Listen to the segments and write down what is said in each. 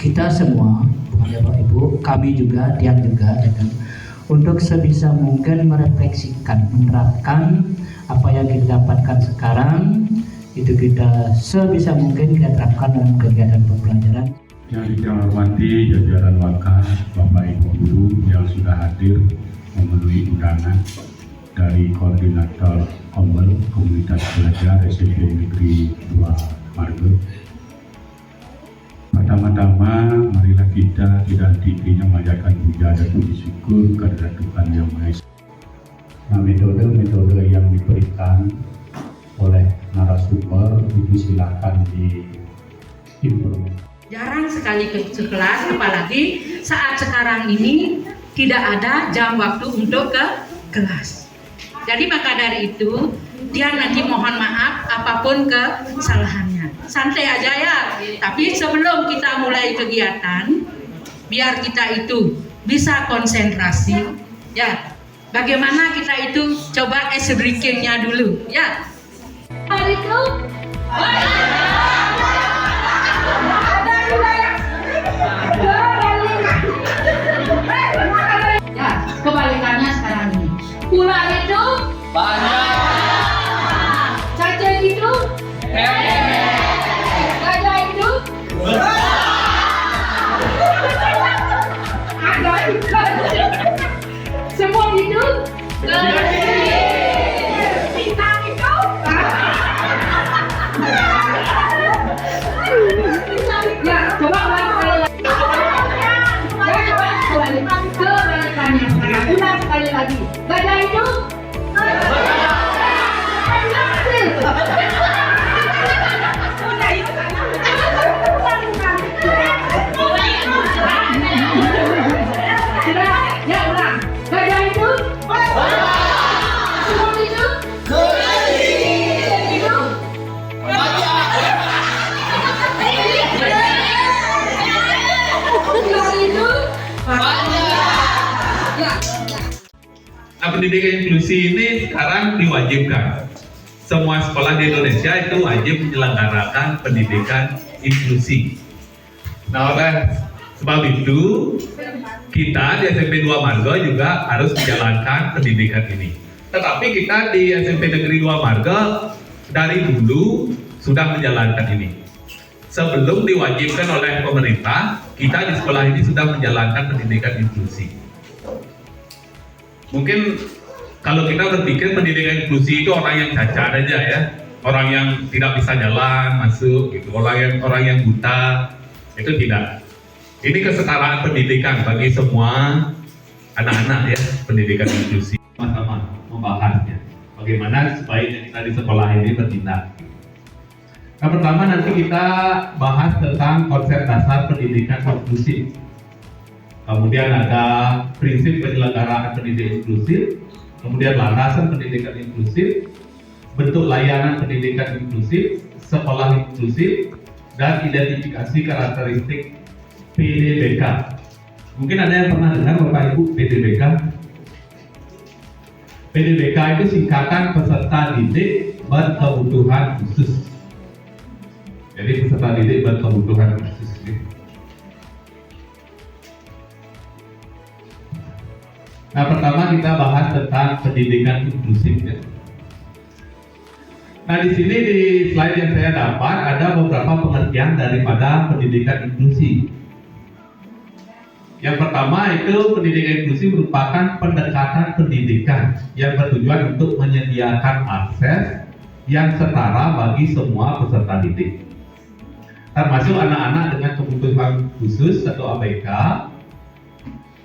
kita semua, Bapak Ibu, kami juga, Tiang juga, ya kan, untuk sebisa mungkin merefleksikan, menerapkan apa yang kita dapatkan sekarang, itu kita sebisa mungkin kita terapkan dalam kegiatan pembelajaran. Yang dihormati jajaran Wakas, Bapak Ibu Guru yang sudah hadir memenuhi undangan dari Koordinator Kombel Komunitas Belajar SMP Negeri 2 Margo. Pertama-tama, marilah kita tidak henti-hentinya memanjatkan puja dan puji syukur kepada Tuhan Yang Maha Esa. Nah, metode-metode yang diberikan oleh narasumber itu silakan diimplementasikan. Jarang sekali ke kelas, apalagi saat sekarang ini tidak ada jam waktu untuk ke kelas. Jadi maka dari itu, dia nanti mohon maaf apapun kesalahannya. Santai aja ya, tapi sebelum kita mulai kegiatan, biar kita itu bisa konsentrasi, ya. Bagaimana kita itu coba ice breaking-nya dulu, ya. Assalamualaikum. Ya, kebalikannya sekarang ini. Ular itu banyak. Cacing itu gajah itu semua itu bintang itu ya, coba kebalikannya sekarang. Ulang sekali lagi. Gajah itu ya, ulang. Gajah itu semut itu itu ular itu ya. Nah, pendidikan inklusi ini sekarang diwajibkan. Semua sekolah di Indonesia itu wajib menyelenggarakan pendidikan inklusi. Nah, oleh sebab itu, kita di SMP 2 Margo juga harus menjalankan pendidikan ini. Tetapi kita di SMP Negeri 2 Margo dari dulu sudah menjalankan ini. Sebelum diwajibkan oleh pemerintah, kita di sekolah ini sudah menjalankan pendidikan inklusi. Mungkin kalau kita berpikir pendidikan inklusi itu orang yang cacat aja ya, orang yang tidak bisa jalan masuk, gitu, orang yang buta, itu tidak. Ini kesetaraan pendidikan bagi semua anak-anak ya, pendidikan inklusi. Sama-sama membahasnya, bagaimana sebaiknya kita di sekolah ini bertindak. Nah, pertama nanti kita bahas tentang konsep dasar pendidikan inklusif. Kemudian ada prinsip penyelenggaraan pendidikan inklusif, kemudian landasan pendidikan inklusif, bentuk layanan pendidikan inklusif, sekolah inklusif, dan identifikasi karakteristik PDBK. Mungkin ada yang pernah dengar Bapak Ibu PDBK? PDBK itu singkatan peserta didik berkebutuhan khusus. Jadi peserta didik berkebutuhan khusus. Nah, pertama kita bahas tentang pendidikan inklusif ya. Nah, di sini di slide yang saya dapat ada beberapa pengertian daripada pendidikan inklusi. Yang pertama itu pendidikan inklusi merupakan pendekatan pendidikan yang bertujuan untuk menyediakan akses yang setara bagi semua peserta didik, termasuk anak-anak dengan kebutuhan khusus atau ABK,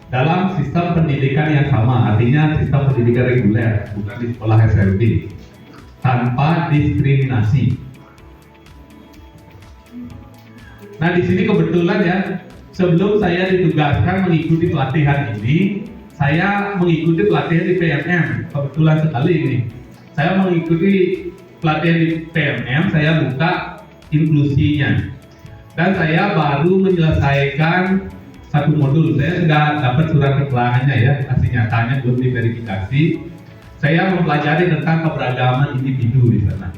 dalam sistem pendidikan yang sama, artinya sistem pendidikan reguler, bukan di sekolah SMP, tanpa diskriminasi. Nah, di sini kebetulan ya, sebelum saya ditugaskan mengikuti pelatihan ini, saya mengikuti pelatihan di PMM. Kebetulan sekali ini, saya mengikuti pelatihan di PMM, saya buka inklusinya, dan saya baru menyelesaikan satu modul. Saya sudah dapat surat keterangannya ya, hasil nyatanya belum diverifikasi. Saya mempelajari tentang keberagaman individu di sana.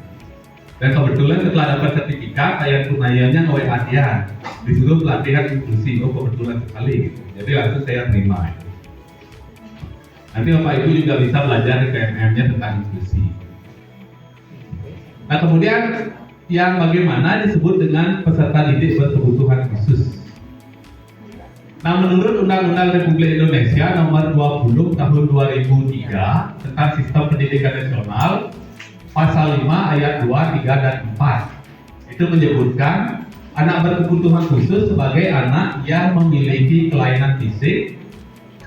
Dan kebetulan setelah dapat sertifikat, ayah tunayanya nge-WA dia, disuruh pelatihan inklusi. Oh, kebetulan sekali gitu. Jadi langsung saya terima. Nanti Bapak Ibu juga bisa belajar di PMM-nya tentang inklusi. Nah, kemudian yang bagaimana disebut dengan peserta didik berkebutuhan khusus. Nah, menurut Undang-Undang Republik Indonesia Nomor 20 Tahun 2003 tentang Sistem Pendidikan Nasional, Pasal 5 Ayat 2, 3, dan 4 itu menyebutkan anak berkebutuhan khusus sebagai anak yang memiliki kelainan fisik,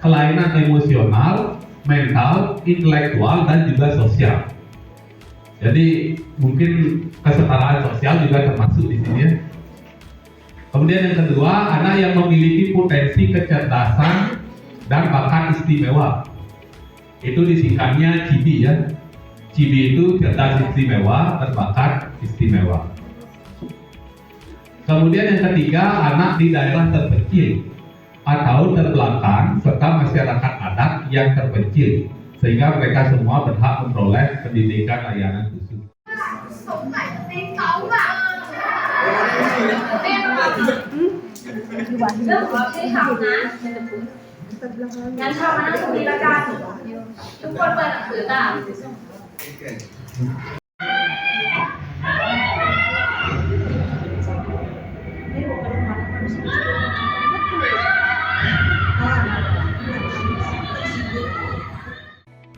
kelainan emosional, mental, intelektual, dan juga sosial. Jadi mungkin kesetaraan sosial juga termasuk di sini ya. Kemudian yang kedua, anak yang memiliki potensi kecerdasan dan bakat istimewa. Itu disingkatnya CIBI ya. CIBI itu cerdas istimewa, berbakat istimewa. Kemudian yang ketiga, anak di daerah terpencil atau terbelakang serta masyarakat adat yang terpencil, sehingga mereka semua berhak memperoleh pendidikan layanan khusus.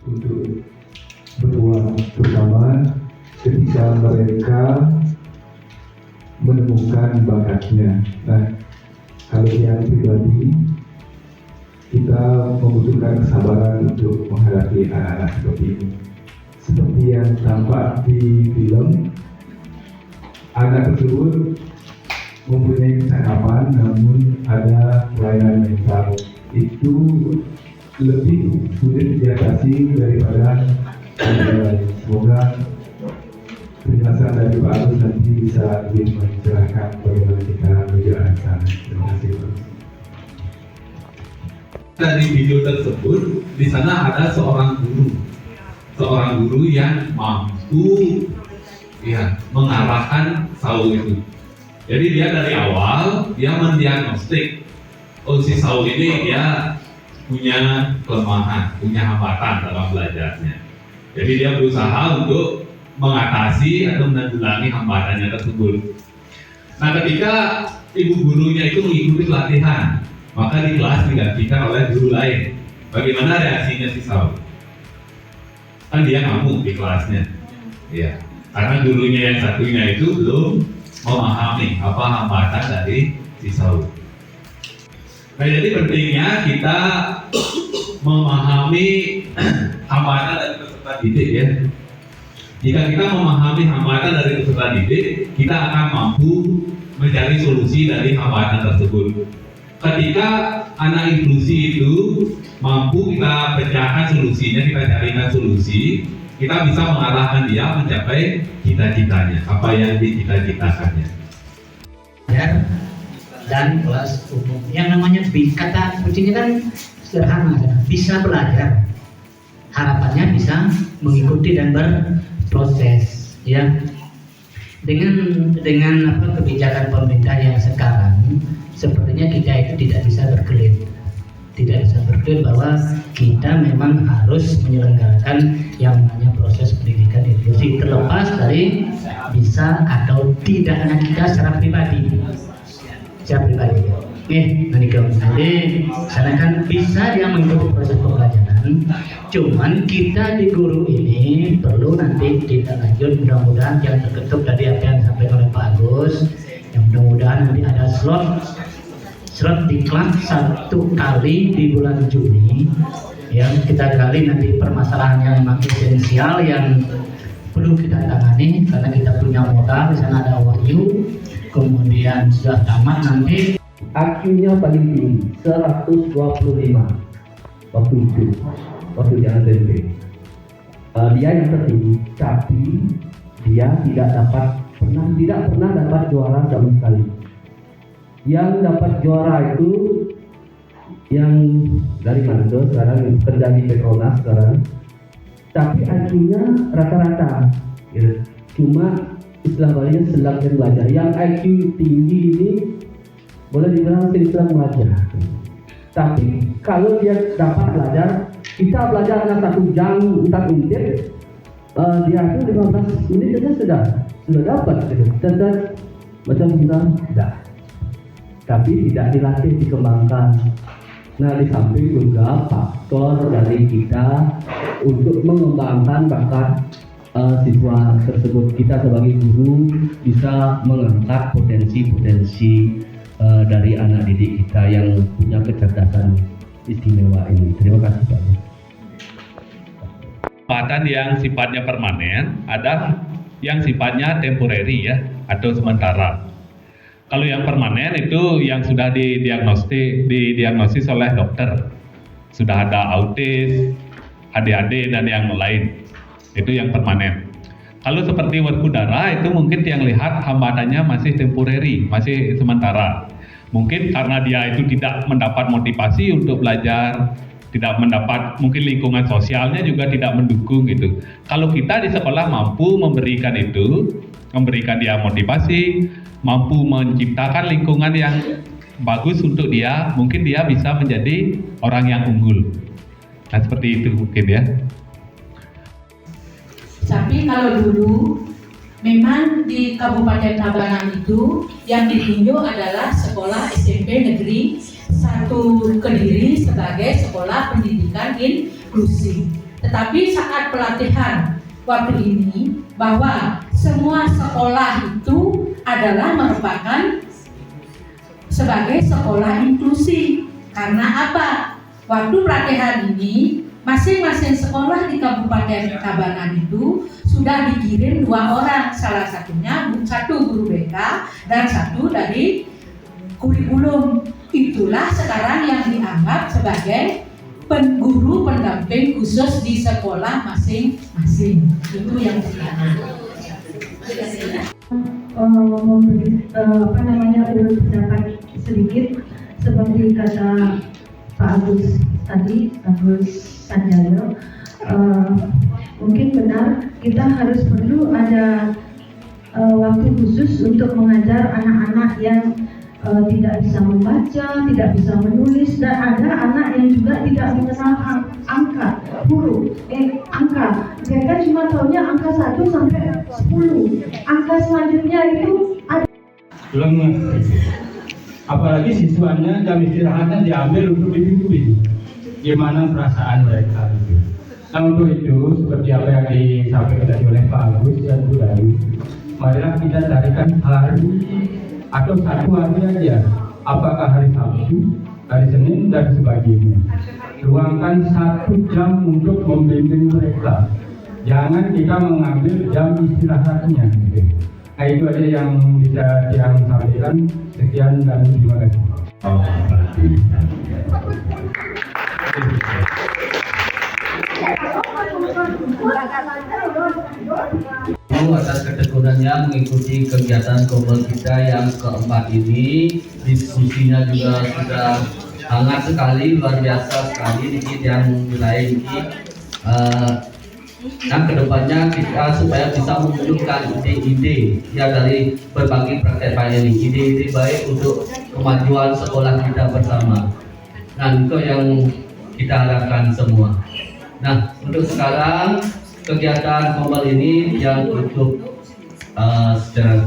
Untuk berbuat terutama ketika mereka menemukan bakatnya. Nah, kalau yang pribadi kita membutuhkan kesabaran untuk menghadapi anak-anak seperti ini. Seperti yang tampak di film, anak tersebut mempunyai kesangkapan namun ada kelainan mental. Itu lebih sulit diatasi daripada semoga penjelasan dari Pak Agus nanti bisa lebih mencerahkan bagaimana kita berjalan ke sana. Terima kasih Pak. Dari video tersebut, di sana ada seorang guru yang mampu ya mengarahkan Saul itu. Jadi dia dari awal dia mendiagnostik, oh si Saul ini dia punya kelemahan, punya hambatan dalam belajarnya. Jadi dia berusaha untuk mengatasi atau menanggulangi hambatannya tersebut. Nah, ketika ibu gurunya itu mengikuti pelatihan, maka di kelas digantikan oleh guru lain. Bagaimana reaksinya si Saul? Kan dia ngamuk di kelasnya, ya. Karena gurunya yang satunya itu belum memahami apa hambatan dari si Saul. Nah, jadi pentingnya kita memahami hambatan dari peserta didik ya. Jika kita memahami hambatan dari peserta didik, kita akan mampu mencari solusi dari hambatan tersebut. Ketika anak inklusi itu mampu kita pecahkan solusinya, kita carikan solusi, kita bisa mengarahkan dia mencapai cita-citanya, apa yang dicita-citakannya. Dan kelas umum yang namanya kata kuncinya kan sederhana, bisa belajar, harapannya bisa mengikuti dan berproses ya. Dengan kebijakan pemerintah yang sekarang sepertinya kita itu tidak bisa berkelit bahwa kita memang harus menyelenggarakan yang namanya proses pendidikan inklusi, terlepas dari bisa atau tidaknya kita secara pribadi. Nanti sana kan bisa dia mengikuti proses pembelajaran, cuman kita di guru ini perlu nanti kita lanjut, mudah-mudahan yang terketuk tadi apa yang disampaikan oleh Pak Agus, yang mudah-mudahan nanti ada slot di kelas 1 kali di bulan Juni yang kita gali nanti permasalahan yang memang esensial yang perlu kita tangani, karena kita punya modal. Di sana ada Wahyu, kemudian sudah tamat nanti IQ-nya paling tinggi 125 waktu itu, waktu dia SMP. Dia yang tertinggi, tapi dia tidak pernah dapat juara sama sekali. Yang dapat juara itu yang dari mana tuh sekarang kerja di Petronas sekarang, tapi IQ-nya rata-rata, ya. Cuma istilah Balinya sedang belajar. Yang IQ tinggi ini boleh dibilang sedang belajar. Tapi kalau dia dapat belajar, kita belajar hanya 1 jam 4 menit, dia itu 15 menit saja sudah dapat gitu. Tetap macam kita tidak. Tapi tidak dilatih, dikembangkan. Nah, di samping juga faktor dari kita untuk mengembangkan bakat siswa tersebut, kita sebagai guru bisa mengangkat potensi-potensi dari anak didik kita yang punya kecerdasan istimewa ini. Terima kasih Pak. Penempatan yang sifatnya permanen, ada yang sifatnya temporary ya, atau sementara. Kalau yang permanen itu yang sudah didiagnosis oleh dokter, sudah ada autis, ADHD dan yang lain, itu yang permanen. Kalau seperti Werkudara itu mungkin yang lihat hambatannya masih temporary, masih sementara. Mungkin karena dia itu tidak mendapat motivasi untuk belajar, tidak mendapat mungkin lingkungan sosialnya juga tidak mendukung gitu. Kalau kita di sekolah mampu memberikan itu, memberikan dia motivasi, mampu menciptakan lingkungan yang bagus untuk dia, mungkin dia bisa menjadi orang yang unggul. Nah seperti itu mungkin ya. Tapi kalau dulu memang di Kabupaten Tabanan itu yang ditunjuk adalah sekolah SMP Negeri 1 Kediri sebagai sekolah pendidikan inklusif. Tetapi saat pelatihan waktu ini bahwa semua sekolah itu adalah merupakan sebagai sekolah inklusi. Karena apa? Waktu pelatihan ini masing-masing sekolah di Kabupaten Tabanan itu sudah dikirim 2 orang, salah satunya 1 guru BK dan 1 dari kurikulum. Itulah sekarang yang dianggap sebagai guru pendamping khusus di sekolah masing-masing. Itu yang pertama. Urut pendapat sedikit seperti kata Pak Agus tadi, Agus Sanjaya, mungkin benar kita harus perlu ada waktu khusus untuk mengajar anak-anak yang tidak bisa membaca, tidak bisa menulis, dan ada anak yang juga tidak mengenal angka, huruf, angka. Mereka cuma tahunya angka 1 sampai 10. Angka selanjutnya itu ada. Lemes. Apalagi siswanya jam istirahatnya diambil untuk dibimbing. Gimana perasaan mereka? Nah untuk itu seperti apa yang disampaikan tadi oleh Pak Agus dan Bu Dayu, marilah kita carikan hari atau 1 hari aja. Apakah hari Sabtu, hari Senin dan sebagainya. Luangkan 1 jam untuk membimbing mereka. Jangan kita mengambil jam istirahatnya. Nah itu aja yang bisa yang sampaikan. Sekian dan terima kasih. Atas ketekunannya mengikuti kegiatan Kombel kita yang keempat ini. Diskusinya juga sudah hangat sekali, luar biasa sekali yang mulai ini. Dan kedepannya kita supaya bisa memunculkan ide-ide ya dari berbagai praktek ini, ide-ide baik untuk kemajuan sekolah kita bersama. Nah itu yang kita harapkan semua. Nah untuk sekarang kegiatan Kombel ini yang untuk secara